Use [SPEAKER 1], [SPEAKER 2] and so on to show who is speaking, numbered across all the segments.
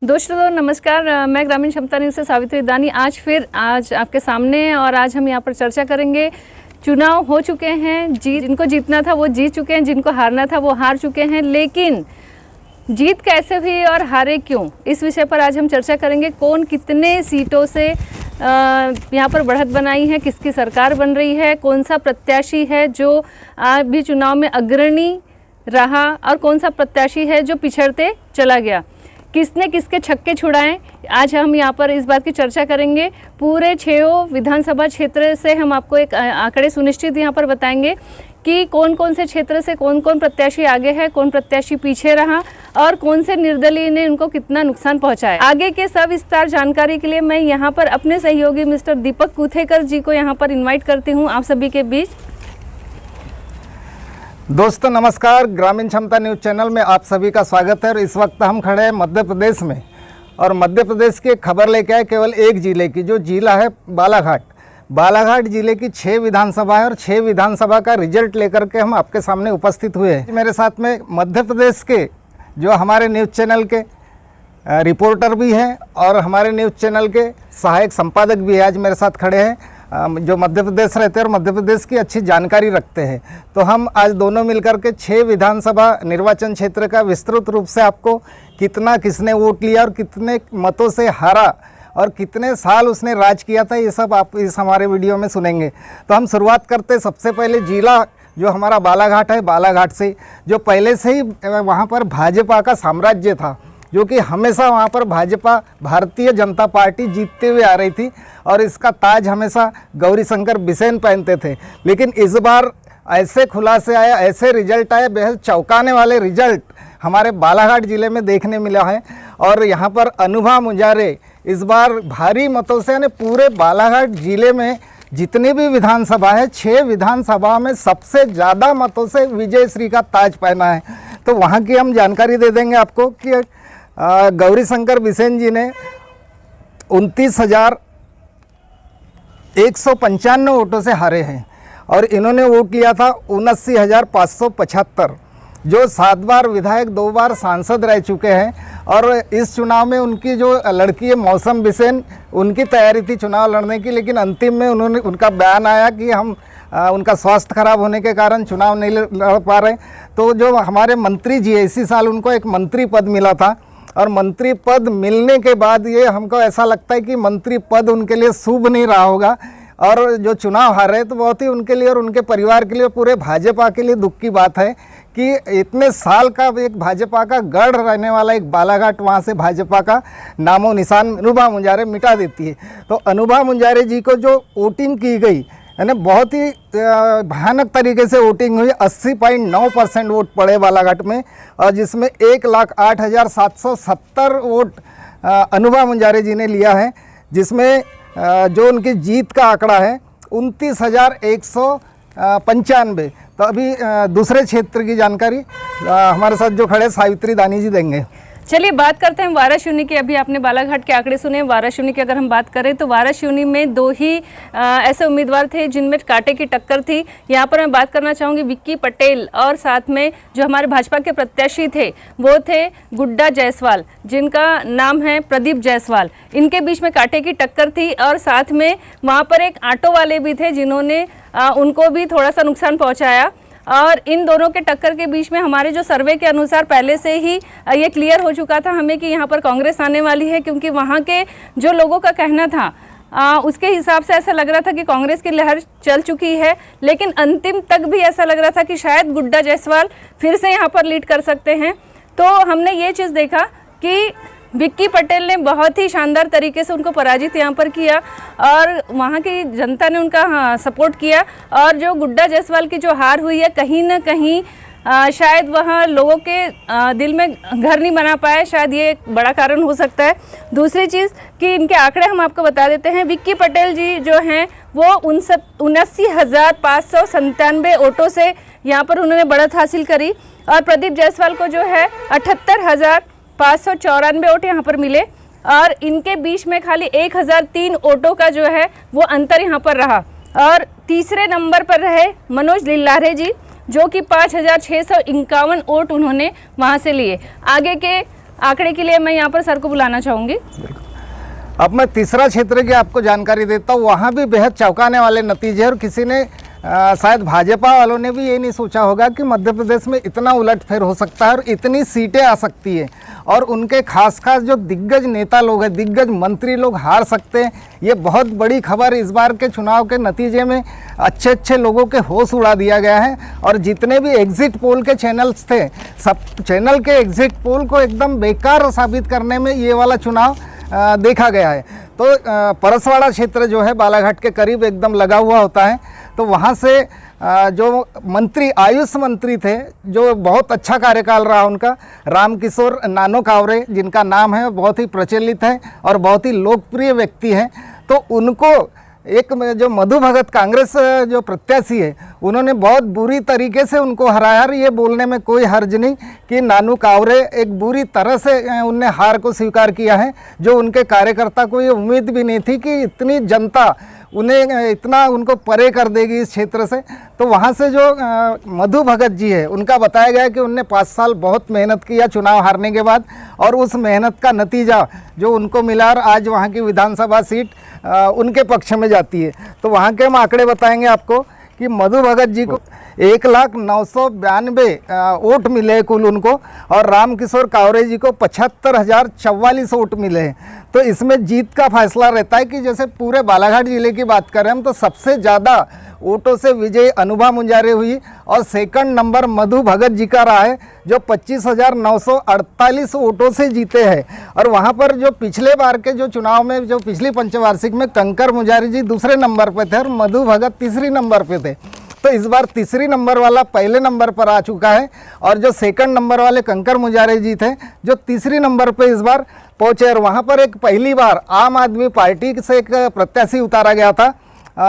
[SPEAKER 1] दोस्तों नमस्कार, मैं ग्रामीण क्षमता न्यूज़ से सावित्री दानी आज आपके सामने और आज हम यहाँ पर चर्चा करेंगे। चुनाव हो चुके हैं, जिनको जीतना था वो जीत चुके हैं, जिनको हारना था वो हार चुके हैं, लेकिन जीत कैसे हुई और हारे क्यों, इस विषय पर आज हम चर्चा करेंगे। कौन कितने सीटों से यहाँ पर बढ़त बनाई है, किसकी सरकार बन रही है, कौन सा प्रत्याशी है जो अभी चुनाव में अग्रणी रहा और कौन सा प्रत्याशी है जो पिछड़ते चला गया, किसने किसके छक्के छुड़ाएं। आज हम यहाँ पर इस बात की चर्चा करेंगे। पूरे 6 विधानसभा क्षेत्र से हम आपको एक आंकड़े सुनिश्चित यहाँ पर बताएंगे कि कौन कौन से क्षेत्र से कौन कौन प्रत्याशी आगे है, कौन प्रत्याशी पीछे रहा और कौन से निर्दलीय ने उनको कितना नुकसान पहुंचाया। आगे के सविस्तार जानकारी के लिए मैं यहाँ पर अपने सहयोगी मिस्टर दीपक कुथेकर जी को यहाँ पर इन्वाइट करती हूँ आप सभी के बीच।
[SPEAKER 2] दोस्तों नमस्कार, ग्रामीण क्षमता न्यूज़ चैनल में आप सभी का स्वागत है। और इस वक्त हम खड़े हैं मध्य प्रदेश में और मध्य प्रदेश की खबर लेके आए केवल एक ज़िले की, जो ज़िला है बालाघाट। बालाघाट ज़िले की 6 विधानसभा है और 6 विधानसभा का रिजल्ट लेकर के हम आपके सामने उपस्थित हुए हैं। मेरे साथ में मध्य प्रदेश के जो हमारे न्यूज़ चैनल के रिपोर्टर भी हैं और हमारे न्यूज़ चैनल के सहायक संपादक भी आज मेरे साथ खड़े हैं, जो मध्य प्रदेश रहते हैं और मध्य प्रदेश की अच्छी जानकारी रखते हैं। तो हम आज दोनों मिलकर के 6 विधानसभा निर्वाचन क्षेत्र का विस्तृत रूप से आपको कितना किसने वोट लिया और कितने मतों से हारा और कितने साल उसने राज किया था, ये सब आप इस हमारे वीडियो में सुनेंगे। तो हम शुरुआत करते सबसे पहले जिला जो हमारा बालाघाट है, बालाघाट से, जो पहले से ही वहाँ पर भाजपा का साम्राज्य था, जो कि हमेशा वहाँ पर भाजपा भारतीय जनता पार्टी जीतते हुए आ रही थी और इसका ताज हमेशा गौरीशंकर बिसेन पहनते थे। लेकिन इस बार ऐसे खुलासे आए, ऐसे रिजल्ट आए, बेहद चौंकाने वाले रिजल्ट हमारे बालाघाट ज़िले में देखने मिला है। और यहाँ पर अनुभा मुंजारे इस बार भारी मतों से, यानी पूरे बालाघाट ज़िले में जितनी भी विधानसभा है 6 विधानसभा में सबसे ज़्यादा मतों से विजय श्री का ताज पहना है। तो वहाँ की हम जानकारी दे देंगे आपको कि गौरीशंकर बिसेन जी ने 29,195 वोटों से हारे हैं और इन्होंने वोट लिया था 79,575, जो 7 बार विधायक 2 बार सांसद रह चुके हैं। और इस चुनाव में उनकी जो लड़की है मौसम बिसेन, उनकी तैयारी थी चुनाव लड़ने की, लेकिन अंतिम में उनका बयान आया कि हम उनका स्वास्थ्य खराब होने के कारण चुनाव नहीं लड़ पा रहे। तो जो हमारे मंत्री जी है, इसी साल उनको एक मंत्री पद मिला था और मंत्री पद मिलने के बाद ये हमको ऐसा लगता है कि मंत्री पद उनके लिए शुभ नहीं रहा होगा और जो चुनाव हार रहे तो बहुत ही उनके लिए और उनके परिवार के लिए, पूरे भाजपा के लिए दुख की बात है कि इतने साल का एक भाजपा का गढ़ रहने वाला एक बालाघाट, वहाँ से भाजपा का नामो निशान अनुभा मुंजारे मिटा देती है। तो अनुभा मुंजारे जी को जो वोटिंग की गई, यानी बहुत ही भयानक तरीके से वोटिंग हुई, 80.9% वोट पड़े बालाघाट में और जिसमें 1,08,770 वोट अनुभा मुंजारे जी ने लिया है, जिसमें जो उनकी जीत का आंकड़ा है 29,195। तो अभी दूसरे क्षेत्र की जानकारी हमारे साथ जो खड़े सावित्री दानी जी देंगे।
[SPEAKER 1] चलिए बात करते हैं वाराशूनी की। अभी आपने बालाघाट के आंकड़े सुने। वाराशूनी की अगर हम बात करें तो वाराशूनी में 2 ही ऐसे उम्मीदवार थे जिनमें कांटे की टक्कर थी। यहाँ पर मैं बात करना चाहूँगी विक्की पटेल और साथ में जो हमारे भाजपा के प्रत्याशी थे वो थे गुड्डा जायसवाल, जिनका नाम है प्रदीप जायसवाल। इनके बीच में कांटे की टक्कर थी और साथ में वहाँ पर एक ऑटो वाले भी थे जिन्होंने उनको भी थोड़ा सा नुकसान पहुँचाया। और इन दोनों के टक्कर के बीच में हमारे जो सर्वे के अनुसार पहले से ही ये क्लियर हो चुका था हमें कि यहाँ पर कांग्रेस आने वाली है, क्योंकि वहाँ के जो लोगों का कहना था उसके हिसाब से ऐसा लग रहा था कि कांग्रेस की लहर चल चुकी है। लेकिन अंतिम तक भी ऐसा लग रहा था कि शायद गुड्डा जायसवाल फिर से यहाँ पर लीड कर सकते हैं। तो हमने ये चीज़ देखा कि विक्की पटेल ने बहुत ही शानदार तरीके से उनको पराजित यहाँ पर किया और वहाँ की जनता ने उनका सपोर्ट किया। और जो गुड्डा जायसवाल की जो हार हुई है, कहीं ना कहीं शायद वहाँ लोगों के दिल में घर नहीं बना पाए, शायद ये एक बड़ा कारण हो सकता है। दूसरी चीज़ कि इनके आंकड़े हम आपको बता देते हैं। विक्की पटेल जी जो हैं वो 79,597 वोटों से यहाँ पर उन्होंने बढ़त हासिल करी और प्रदीप जायसवाल को जो है 78,594 वोट यहाँ पर मिले और इनके बीच में खाली 1,003 वोटों का जो है वो अंतर यहाँ पर रहा। और तीसरे नंबर पर रहे मनोज लिल्लारे जी, जो कि 5,651 वोट उन्होंने वहाँ से लिए। आगे के आंकड़े के लिए मैं यहाँ पर सर को बुलाना चाहूँगी।
[SPEAKER 2] अब मैं तीसरा क्षेत्र की आपको जानकारी देता हूँ। वहाँ भी बेहद चौंकाने वाले नतीजे, और किसी ने शायद भाजपा वालों ने भी ये नहीं सोचा होगा कि मध्य प्रदेश में इतना उलटफेर हो सकता है और इतनी सीटें आ सकती है, और उनके खास जो दिग्गज नेता लोग हैं, दिग्गज मंत्री लोग हार सकते हैं। ये बहुत बड़ी खबर इस बार के चुनाव के नतीजे में अच्छे अच्छे लोगों के होश उड़ा दिया गया है। और जितने भी एग्जिट पोल के चैनल्स थे, सब चैनल के एग्जिट पोल को एकदम बेकार साबित करने में ये वाला चुनाव देखा गया है। तो परसवाड़ा क्षेत्र जो है बालाघाट के करीब एकदम लगा हुआ होता है। तो वहाँ से जो मंत्री, आयुष मंत्री थे, जो बहुत अच्छा कार्यकाल रहा उनका, रामकिशोर नानो कावरे जिनका नाम है, बहुत ही प्रचलित है और बहुत ही लोकप्रिय व्यक्ति हैं। तो उनको एक जो मधु भगत कांग्रेस जो प्रत्याशी है, उन्होंने बहुत बुरी तरीके से उनको हराया। ये बोलने में कोई हर्ज नहीं कि नानू कावरे एक बुरी तरह से उनने हार को स्वीकार किया है, जो उनके कार्यकर्ता को ये उम्मीद भी नहीं थी कि इतनी जनता उन्हें इतना उनको परे कर देगी इस क्षेत्र से। तो वहाँ से जो मधु भगत जी है, उनका बताया गया कि उनने 5 साल बहुत मेहनत किया चुनाव हारने के बाद, और उस मेहनत का नतीजा जो उनको मिला, और आज वहाँ की विधानसभा सीट उनके पक्ष में जाती है। तो वहाँ के हम आंकड़े बताएंगे आपको कि मधु भगत जी को 1,992 वोट मिले कुल उनको, और रामकिशोर कावरे जी को 75,044 वोट मिले हैं। तो इसमें जीत का फैसला रहता है कि जैसे पूरे बालाघाट जिले की बात करें हम, तो सबसे ज़्यादा वोटों से विजयी अनुभा मुंजारे हुई, और सेकंड नंबर मधु भगत जी का रहा है, जो 25,948 वोटों से जीते हैं। और वहाँ पर जो पिछले बार के जो चुनाव में, जो पिछली पंचवार्षिक में कंकर मुंजारी जी दूसरे नंबर पे थे और मधु भगत तीसरी नंबर पे थे। तो इस बार तीसरी नंबर वाला पहले नंबर पर आ चुका है, और जो सेकंड नंबर वाले कंकर मुंजारे जी थे, जो तीसरी नंबर पे इस बार पहुँचे। और वहाँ पर एक पहली बार आम आदमी पार्टी से एक प्रत्याशी उतारा गया था,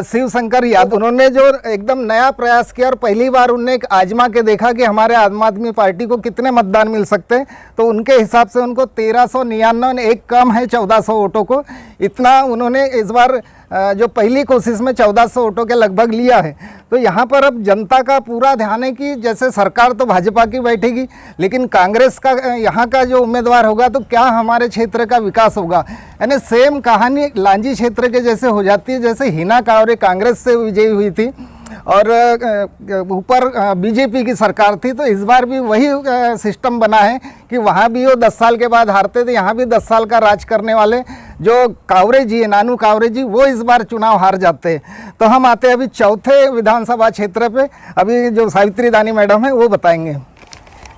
[SPEAKER 2] शिव शंकर यादव। उन्होंने जो एकदम नया प्रयास किया और पहली बार उन्होंने एक आजमा के देखा कि हमारे आम आदमी पार्टी को कितने मतदान मिल सकते हैं। तो उनके हिसाब से उनको 1399, एक कम है 1400 वोटों को, इतना उन्होंने इस बार जो पहली कोशिश में 1400 वोटों के लगभग लिया है। तो यहाँ पर अब जनता का पूरा ध्यान है कि जैसे सरकार तो भाजपा की बैठेगी, लेकिन कांग्रेस का यहाँ का जो उम्मीदवार होगा तो क्या हमारे क्षेत्र का विकास होगा। यानी सेम कहानी लांजी क्षेत्र के जैसे हो जाती है, जैसे हिना कावरे कांग्रेस से विजयी हुई थी और ऊपर बीजेपी की सरकार थी। तो इस बार भी वही सिस्टम बना है कि वहाँ भी वो 10 साल के बाद हारते थे, यहाँ भी 10 साल का राज करने वाले जो कावरे जी है, नानू कावरे जी, वो इस बार चुनाव हार जाते हैं। तो हम आते हैं अभी चौथे विधानसभा क्षेत्र पे। अभी जो सावित्री दानी मैडम है वो बताएंगे।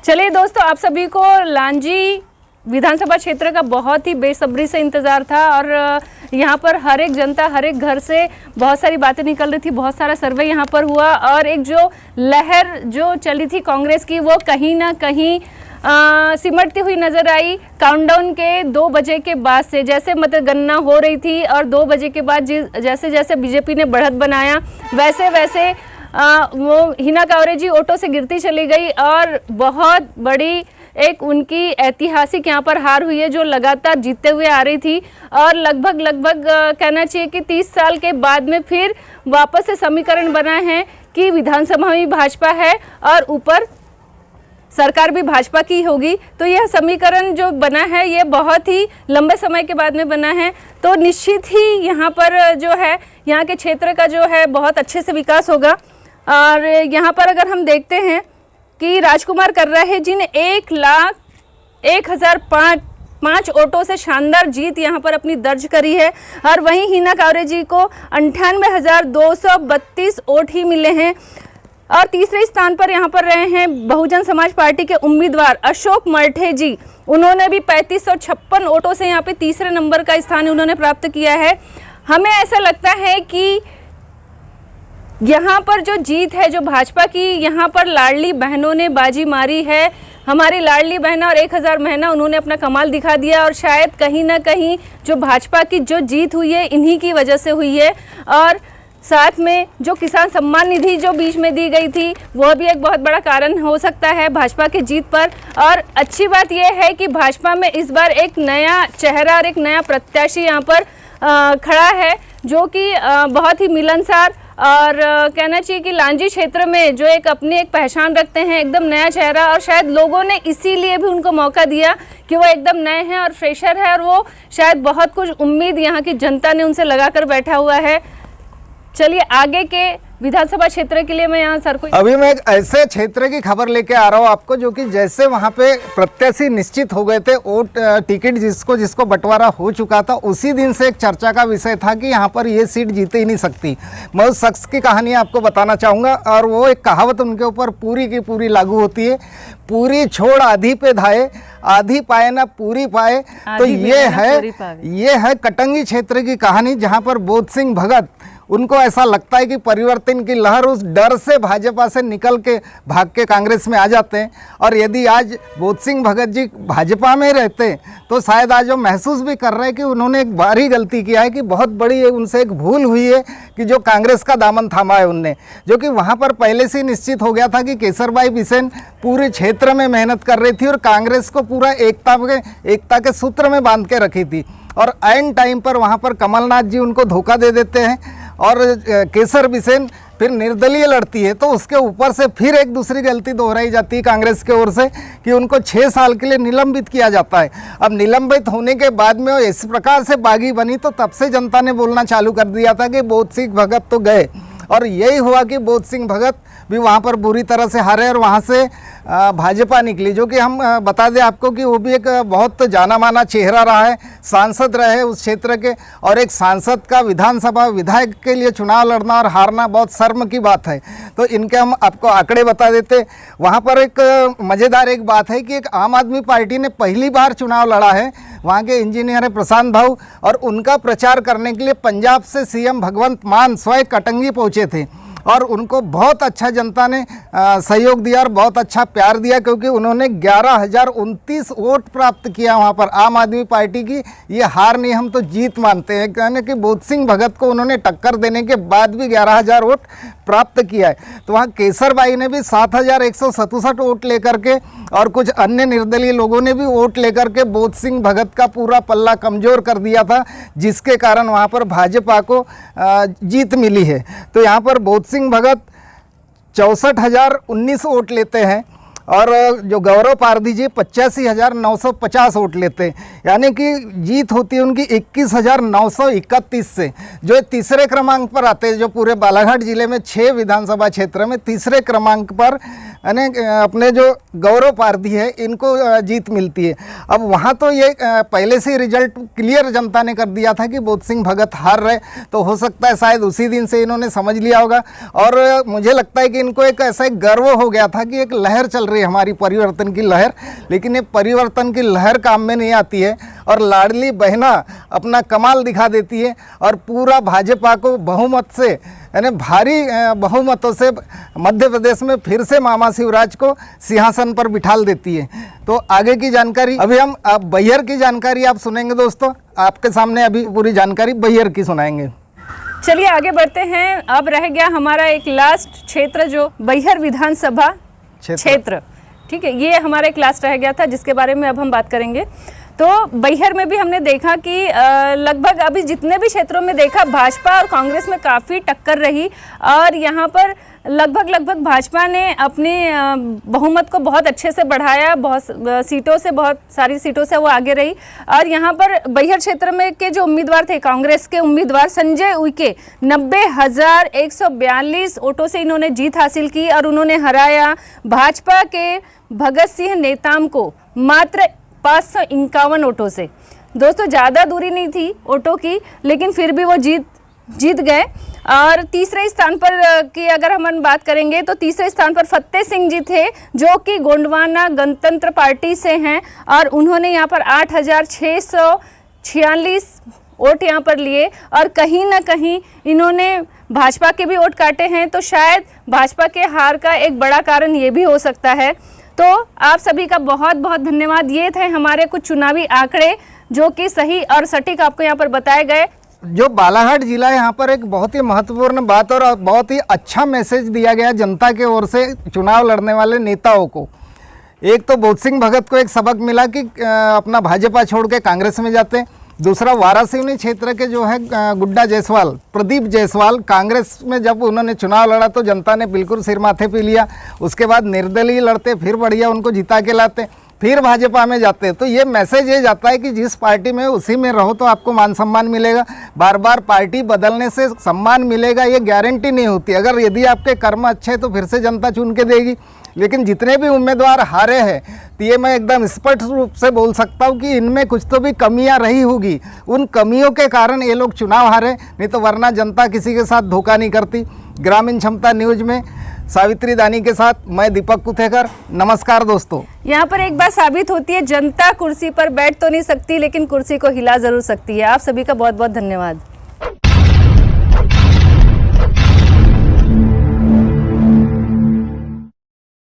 [SPEAKER 1] चलिए दोस्तों, आप सभी को लांजी विधानसभा क्षेत्र का बहुत ही बेसब्री से इंतज़ार था, और यहाँ पर हर एक जनता, हर एक घर से बहुत सारी बातें निकल रही थी, बहुत सारा सर्वे यहाँ पर हुआ, और एक जो लहर जो चली थी कांग्रेस की, वो कहीं ना कहीं सिमटती हुई नजर आई। काउंटडाउन के 2 बजे के बाद से जैसे मतगणना हो रही थी, और 2 बजे के बाद जैसे जैसे बीजेपी ने बढ़त बनाया, वैसे वैसे वो हिना कावरे जी ऑटो से गिरती चली गई, और बहुत बड़ी एक उनकी ऐतिहासिक यहाँ पर हार हुई है, जो लगातार जीतते हुए आ रही थी। और लगभग कहना चाहिए कि 30 साल के बाद में फिर वापस से समीकरण बना है कि विधानसभा में भाजपा है और ऊपर सरकार भी भाजपा की होगी। तो यह समीकरण जो बना है, ये बहुत ही लंबे समय के बाद में बना है। तो निश्चित ही यहाँ पर जो है, यहाँ के क्षेत्र का जो है बहुत अच्छे से विकास होगा। और यहाँ पर अगर हम देखते हैं कि राजकुमार कर रहा है, जिन 1,01,005 ऑटो से शानदार जीत यहाँ पर अपनी दर्ज करी है, और वहीं हिना कावरे जी को 98,232 वोट ही मिले हैं। और तीसरे स्थान पर यहाँ पर रहे हैं बहुजन समाज पार्टी के उम्मीदवार अशोक मरठे जी। उन्होंने भी 3556 वोटों से यहाँ पे तीसरे नंबर का स्थान उन्होंने प्राप्त किया है। हमें ऐसा लगता है कि यहाँ पर जो जीत है, जो भाजपा की, यहाँ पर लाडली बहनों ने बाजी मारी है। हमारी लाडली बहना और 1000 महीना उन्होंने अपना कमाल दिखा दिया, और शायद कहीं ना कहीं जो भाजपा की जो जीत हुई है, इन्हीं की वजह से हुई है। और साथ में जो किसान सम्मान निधि जो बीच में दी गई थी, वह भी एक बहुत बड़ा कारण हो सकता है भाजपा की जीत पर। और अच्छी बात यह है कि भाजपा में इस बार एक नया चेहरा और एक नया प्रत्याशी यहाँ पर खड़ा है, जो कि बहुत ही मिलनसार और कहना चाहिए कि लांजी क्षेत्र में जो एक अपनी एक पहचान रखते हैं, एकदम नया चेहरा, और शायद लोगों ने इसीलिए भी उनको मौका दिया कि वो एकदम नए हैं और फ्रेशर है, और वो शायद बहुत कुछ उम्मीद यहाँ की जनता ने उनसे लगा कर बैठा हुआ है। चलिए आगे के विधानसभा क्षेत्र के लिए मैं यहाँ सर को
[SPEAKER 2] अभी मैं एक ऐसे क्षेत्र की खबर लेके आ रहा हूँ आपको, जो कि जैसे वहाँ पे प्रत्याशी निश्चित हो गए थे, वोट टिकट जिसको बंटवारा हो चुका था, उसी दिन से एक चर्चा का विषय था कि यहाँ पर ये सीट जीत ही नहीं सकती। मैं उस शख्स की कहानी आपको बताना चाहूँगा, और वो एक कहावत उनके ऊपर पूरी की पूरी लागू होती है, पूरी छोड़ आधी पे धाए, आधी पाए ना पूरी पाए। तो ये है कटंगी क्षेत्र की कहानी, जहाँ पर बोध सिंह भगत, उनको ऐसा लगता है कि परिवर्तन की लहर, उस डर से भाजपा से निकल के भाग के कांग्रेस में आ जाते हैं। और यदि आज बोध सिंह भगत जी भाजपा में रहते तो शायद आज वो महसूस भी कर रहे हैं कि उन्होंने एक भारी गलती किया है, कि बहुत बड़ी उनसे एक भूल हुई है कि जो कांग्रेस का दामन थामा है उनने, जो कि वहाँ पर पहले से निश्चित हो गया था कि केसरबाई बिसेन पूरे क्षेत्र में मेहनत कर रही थी और कांग्रेस को पूरा एकता के सूत्र में बांध के रखी थी। और ऐन टाइम पर वहाँ पर कमलनाथ जी उनको धोखा दे देते हैं और केसर बिसेन फिर निर्दलीय लड़ती है, तो उसके ऊपर से फिर एक दूसरी गलती दोहराई जाती है कांग्रेस की ओर से कि उनको 6 साल के लिए निलंबित किया जाता है। अब निलंबित होने के बाद में वो इस प्रकार से बागी बनी, तो तब से जनता ने बोलना चालू कर दिया था कि बोध सिंह भगत तो गए, और यही हुआ कि बोध सिंह भगत भी वहाँ पर बुरी तरह से हारे और वहाँ से भाजपा निकली, जो कि हम बता दें आपको कि वो भी एक बहुत जाना माना चेहरा रहा है, सांसद रहे उस क्षेत्र के, और एक सांसद का विधानसभा विधायक के लिए चुनाव लड़ना और हारना बहुत शर्म की बात है। तो इनके हम आपको आंकड़े बता देते। वहाँ पर एक मज़ेदार एक बात है कि एक आम आदमी पार्टी ने पहली बार चुनाव लड़ा है, वहाँ के इंजीनियर है प्रशांत भाऊ, और उनका प्रचार करने के लिए पंजाब से सीएम भगवंत मान स्वयं कटंगी पहुँचे थे, और उनको बहुत अच्छा जनता ने सहयोग दिया और बहुत अच्छा प्यार दिया, क्योंकि उन्होंने 11,029 वोट प्राप्त किया वहाँ पर। आम आदमी पार्टी की ये हार नहीं, हम तो जीत मानते हैं, कहने कि बोध सिंह भगत को उन्होंने टक्कर देने के बाद भी 11,000 वोट प्राप्त किया है। तो वहाँ केसरबाई ने भी 7,167 वोट लेकर के, और कुछ अन्य निर्दलीय लोगों ने भी वोट लेकर के बोध सिंह भगत का पूरा पल्ला कमज़ोर कर दिया था, जिसके कारण वहाँ पर भाजपा को जीत मिली है। तो यहाँ पर बोध सिंह भगत 64,019 वोट लेते हैं, और जो गौरव पारधी जी 85,950 वोट लेते हैं, यानी कि जीत होती है उनकी 21,931 से, जो तीसरे क्रमांक पर आते हैं। जो पूरे बालाघाट जिले में 6 विधानसभा क्षेत्र में तीसरे क्रमांक पर यानी अपने जो गौरव पारधी है इनको जीत मिलती है। अब वहाँ तो ये पहले से ही रिजल्ट क्लियर जनता ने कर दिया था कि बोध सिंह भगत हार रहे, तो हो सकता है शायद उसी दिन से इन्होंने समझ लिया होगा, और मुझे लगता है कि इनको एक ऐसा एक गर्व हो गया था कि एक लहर चल रही है हमारी परिवर्तन की लहर, लेकिन ये परिवर्तन की लहर काम में नहीं आती है, और लाडली बहना अपना कमाल दिखा देती है और पूरा भाजपा को बहुमत से, यानी भारी बहुमतों से मध्य प्रदेश में फिर से मामा शिवराज को सिंहासन पर बिठाल देती है। तो आगे की जानकारी अभी हम बैहर की जानकारी आप सुनेंगे दोस्तों, आपके सामने अभी पूरी जानकारी बैहर की सुनाएंगे।
[SPEAKER 1] चलिए आगे बढ़ते हैं। अब रह गया हमारा एक लास्ट क्षेत्र, जो बैहर विधानसभा क्षेत्र, ठीक है, ये हमारा एक लास्ट रह गया था जिसके बारे में अब हम बात करेंगे। तो बैहर में भी हमने देखा कि लगभग अभी जितने भी क्षेत्रों में देखा, भाजपा और कांग्रेस में काफ़ी टक्कर रही, और यहाँ पर लगभग भाजपा ने अपनी बहुमत को बहुत अच्छे से बढ़ाया, बहुत सीटों से, बहुत सारी सीटों से वो आगे रही। और यहाँ पर बैहर क्षेत्र में के जो उम्मीदवार थे, कांग्रेस के उम्मीदवार संजय उइके 90,142 वोटों से इन्होंने जीत हासिल की, और उन्होंने हराया भाजपा के भगत सिंह नेताम को मात्र 551 वोटों से। दोस्तों ज़्यादा दूरी नहीं थी वोटों की, लेकिन फिर भी वो जीत गए। और तीसरे स्थान पर की अगर हम बात करेंगे तो तीसरे स्थान पर फतेह सिंह जी थे, जो कि गोंडवाना गणतंत्र पार्टी से हैं, और उन्होंने यहाँ पर 8,646 वोट यहाँ पर लिए, और कहीं ना कहीं इन्होंने भाजपा के भी वोट काटे हैं। तो शायद भाजपा के हार का एक बड़ा कारण ये भी हो सकता है। तो आप सभी का बहुत बहुत धन्यवाद। ये थे हमारे कुछ चुनावी आंकड़े जो कि सही और सटीक आपको यहाँ पर बताए गए।
[SPEAKER 2] जो बालाघाट जिला है, यहाँ पर एक बहुत ही महत्वपूर्ण बात और बहुत ही अच्छा मैसेज दिया गया जनता के ओर से चुनाव लड़ने वाले नेताओं को। एक तो बोध सिंह भगत को एक सबक मिला कि अपना भाजपा छोड़ के कांग्रेस में जाते, दूसरा वारासिवनी क्षेत्र के जो है गुड्डा जायसवाल, प्रदीप जायसवाल, कांग्रेस में जब उन्होंने चुनाव लड़ा तो जनता ने बिल्कुल सिर माथे पे लिया। उसके बाद निर्दलीय लड़ते, फिर बढ़िया उनको जिता के लाते, फिर भाजपा में जाते। तो ये मैसेज ये जाता है कि जिस पार्टी में उसी में रहो तो आपको मान सम्मान मिलेगा। बार बार पार्टी बदलने से सम्मान मिलेगा ये गारंटी नहीं होती। अगर यदि आपके कर्म अच्छे तो फिर से जनता चुन के देगी। लेकिन जितने भी उम्मीदवार हारे हैं तो ये मैं एकदम स्पष्ट रूप से बोल सकता हूँ कि इनमें कुछ तो भी कमियां रही होगी। उन कमियों के कारण ये लोग चुनाव हारे, नहीं तो वरना जनता किसी के साथ धोखा नहीं करती। ग्रामीण क्षमता न्यूज में सावित्री दानी के साथ मैं दीपक कुथेकर। नमस्कार दोस्तों।
[SPEAKER 1] यहाँ पर एक बात साबित होती है, जनता कुर्सी पर बैठ तो नहीं सकती लेकिन कुर्सी को हिला जरूर सकती है। आप सभी का बहुत बहुत धन्यवाद।